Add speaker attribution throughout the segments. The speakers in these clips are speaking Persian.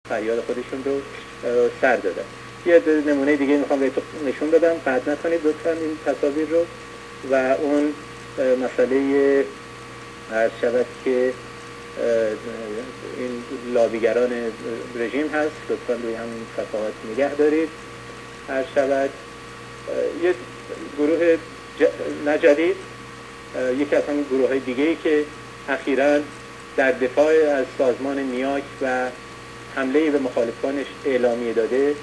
Speaker 1: فریاد خودشون رو سر دادن. یه نمونه دیگه میخوام بهتون نشون بدم، قطع نکنید لطفاً این تصاویر رو. و اون مسئله عرض شود که این لابیگران رژیم هست، لطفاً روی همین صفحات نگه دارید. عرض شود یه گروه نه جدید، یکی از همین گروه های دیگه‌ای که اخیراً در دفاع از سازمان نیاک و حمله به مخالفانش اعلامیه داده،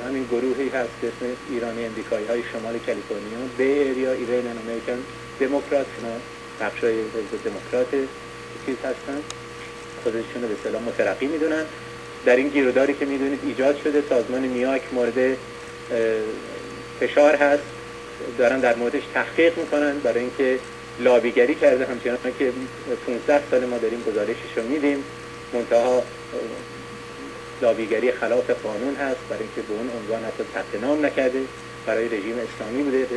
Speaker 1: همین گروهی هست به اسم ایرانی امریکایی های شمال کالیفرنیا، به ایریا ایران امریکن دموکرات، اینا بخشای حزب دموکرات چیز هستن، خودشون رو به اصطلاح مترقی میدونن. در این گیروداری که میدونید ایجاد شده، سازمان نیاک مورد فشار هست، دارن در موردش تحقیق میکنن برای اینکه لابیگری کرده، همچنان که 15 سال ما داریم گزارشش رو میدیم، منتها لابیگری خلاف قانون هست، برای اینکه به اون عنوان حتی ثبت نام نکرده، برای رژیم اسلامی بوده،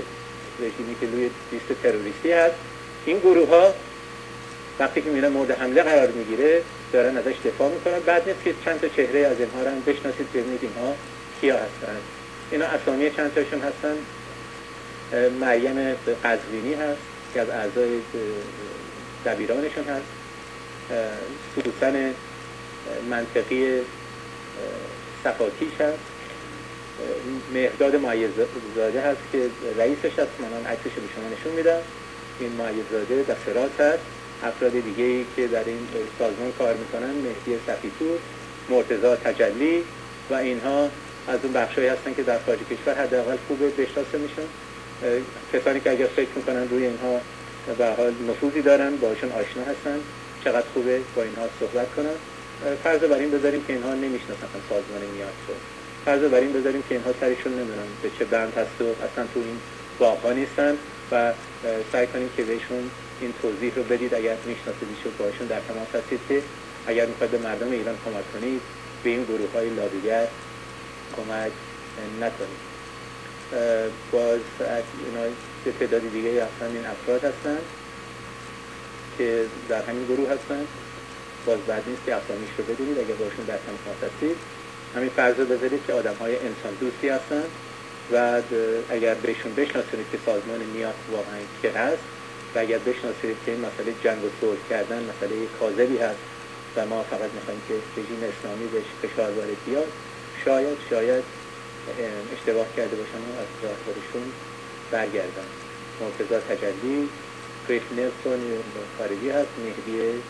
Speaker 1: رژیمی که روی لیست تروریستی هست. این گروه ها وقتی که میرن مورد حمله قرار میگیره دارن ازش دفاع میکنن. بعد نیست که چند تا چهره از اینها رو هم بشناسید، ببینید اینها کیا هستن. اینا اسامی چند تاشون هستن. مریم قزوینی هست که از اعضای دبیرانشون هست، سوسن منطقی صفاتیش هست، مهرداد معیززاده هست که رئیسش هست، من عکسش به شما نشون میدم. این معیززاده دستراست هست. افراد دیگه‌ای که در این سازمان کار میکنن، مهدی صفی‌پور، مرتضی تجلی و اینها از اون بخشایی هستن که در خارج کشور حداقل خوبه بشناسه میشن. کسانی که اگر فکر میکنن روی اینها به حال نفوذی دارن، باشون آشنا هستن، چقدر خوبه با اینها صحبت کنن. فرض بر این بذاریم که اینها نمیشناسن سازمان نیاک رو، فرض بر این بذاریم که اینها سرشون نمیدونن به چه بند هست و اصلا تو این باغ‌ها نیستن و سعی کنیم که بهشون این توضیح رو بدید اگر میشناسید و باشون در تماس هستید که اگر میخواید به مردم ایران کمک کنید به این گروه‌های لابیگر کمک نکنید. باز اینا به تعدادی دیگه اصلا این افراد هستن که در همین گروه هستن. باز بعد نیست که اسامیش رو بدونید اگر باشون در تماس هستید. همین فرض رو بذارید که آدم‌های انسان دوستی هستن و اگر بهشون بشناسید که سازمان نیاک واقعا که هست و اگر بشناسید که این مسئله جنگ و صلح کردن مسئله کاذبی هست و ما فقط می‌خوایم که رژیم اسلامی بهش فشار وارد بیاد، شاید اشتباه کرده باشن و از راه خودشون برگردن. مرتضی تجلی، کریس نلسون خارجی هست، مهدی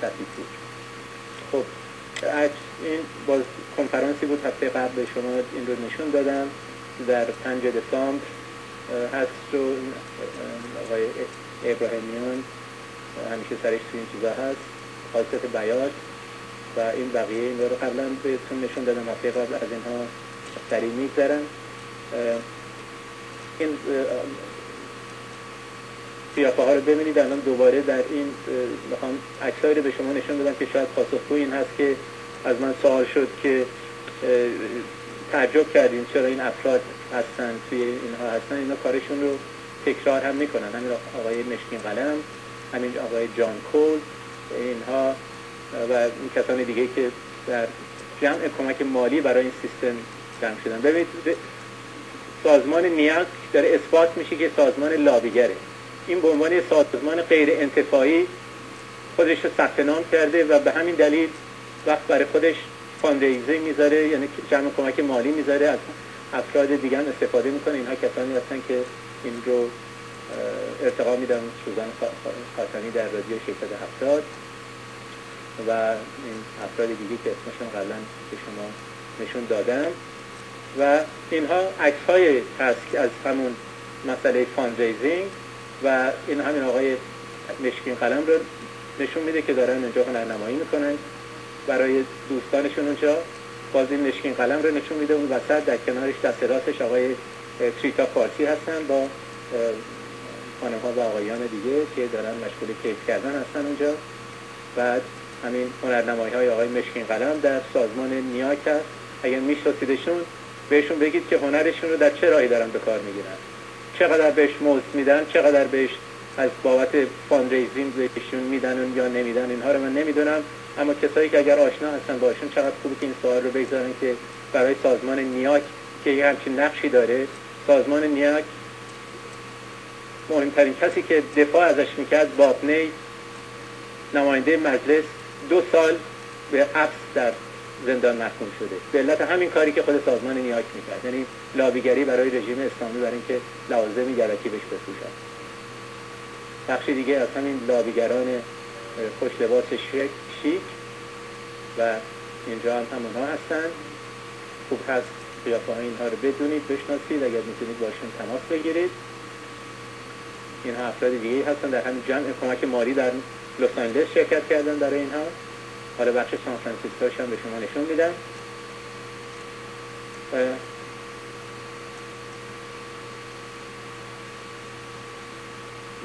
Speaker 1: صفی‌پور. خب این باز کنفرانسی بود هفته قبل به شما این رو نشون دادم، در 5 دسامبر هست رو آقای ابراهیمیان همیشه سرش تو این چیزا هست، حادثه بیات و این بقیه این رو قبلا بهتون نشون دادم هفته قبل، از اینها سریع میگذرن. این قیافه ها رو ببینید. الان دوباره در این میخوام عکسایی رو به شما نشون بدم که شاید پاسخگوی این هست که از من سوال شد که تعجب کردین چرا این افراد هستن توی اینها هستن. اینا کارشون رو تکرار هم میکنن، همین آقای مشکین قلم، همین آقای جان کول، اینها و این کسان دیگه که در جمع کمک مالی برای این سیستم جمع شدن. ببینید سازمان نیاک داره اثبات میشه که سازمان لابیگره. این به عنوان سازمان غیر انتفاعی خودش رو ثبت نام کرده و به همین دلیل وقت برای خودش فاندریزینگ میذاره، یعنی جمع کمک مالی میذاره، از افراد دیگه هم استفاده میکنه. اینها کسانی هستن که این رو ارتقا میدن، سوزان خاتمی در رادیو 670 و این افراد دیگه که اسمشون قبلا به شما نشون دادم. و اینها عکس‌های هست از همون مسئله فاندریزینگ و این همین آقای مشکین قلم رو نشون میده که دارن اونجا هنرنمایی میکنن برای دوستانشون اونجا. باز این مشکین قلم رو نشون میده، اون وسط در کنارش دست راستش آقای تریتا فارسی هستن با خانم‌ها و آقایان دیگه که دارن مشغول کیف کردن هستن اونجا. بعد همین هنرنمایی‌های آقای مشکین قلم در سازمان نیاک هست. اگر میشناسیدشون بهشون بگید که هنرشون رو در چه راهی دارن به کار میگیرن، چقدر بهش مزد میدن، چقدر بهش از بابت فاندریزینگ بهشون میدن یا نمیدن، اینها رو من نمیدونم. اما کسایی که اگر آشنا هستن باشون چقدر خوبه که این سوال رو بگذارن که برای سازمان نیاک که یه همچین نقشی داره، سازمان نیاک مهمترین کسی که دفاع ازش میکرد بابنی، نماینده مجلس، 2 سال به حبس در زندان محکوم شده به علت همین کاری که خود سازمان نیاک میکرد، یعنی لابیگری برای رژیم اسلامی برای اینکه لوازم یلکی بهش بفروشن. بخش دیگه از همین لابیگران خوش لباس شیک و اینجا هم اونها هستن. خوب هست قیافه های اینها رو بدونید، بشناسید، اگر میتونید باشون تماس بگیرید. اینها افراد دیگه هستن در همین جمع کمک مالی در لس آنجلس شرکت کردن برای اینها. حالا بخش سان فرانسیسکوش هم به شما نشون میدم.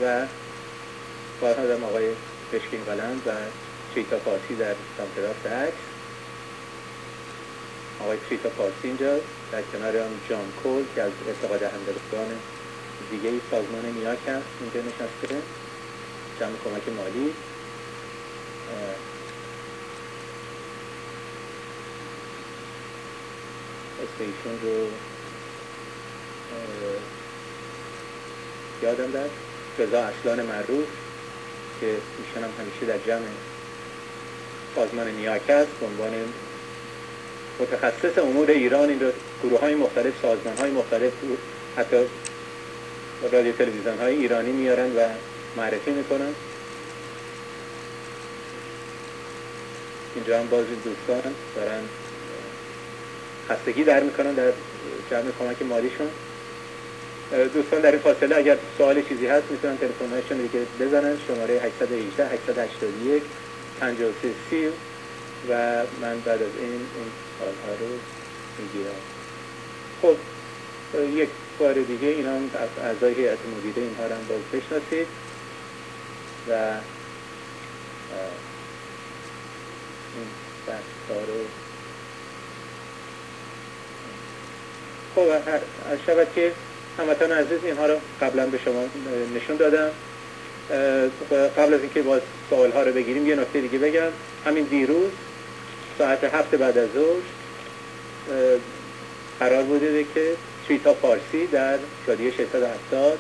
Speaker 1: و بارها دارم آقای بشکین قلند و چیتا پارسی در سمت عکس. آقای چیتا پارسی اینجا در کنار هم جان کول که از ارتقا دهندگان دیگه سازمان نیاک هست اینجا نشسته، جمع کمک مالی. اسمیشون رو یادم داد، رضا اصلان معروف که ایشون هم همیشه در جمع سازمان نیاک است به عنوان متخصص امور ایران. این رو گروه های مختلف، سازمان های مختلف، حتی رادیو تلویزیون های ایرانی میارن و معرفی میکنن. اینجا هم باز دوستان دارن خستگی در میکنن در جمع کمک مالیشون. دوستان در این فاصله اگر سوال چیزی هست میتونن تلفن هاشون دیگه بزنن، شماره 818 881 5330 و من بعد از این سوالها رو میگیرم. خب یک بار دیگه اینا هم اعضای هیئت مدیره اینها رو هم باز بشناسید و این بحث‌ها رو خب از شود که هموطن عزیز اینها رو قبلا به شما نشون دادم. قبل از اینکه باز سوال‌ها رو بگیریم یه نکته دیگه بگم. همین دیروز ساعت 7 بعد از ظهر قرار بوده که چیتا پارسی در رادیو 670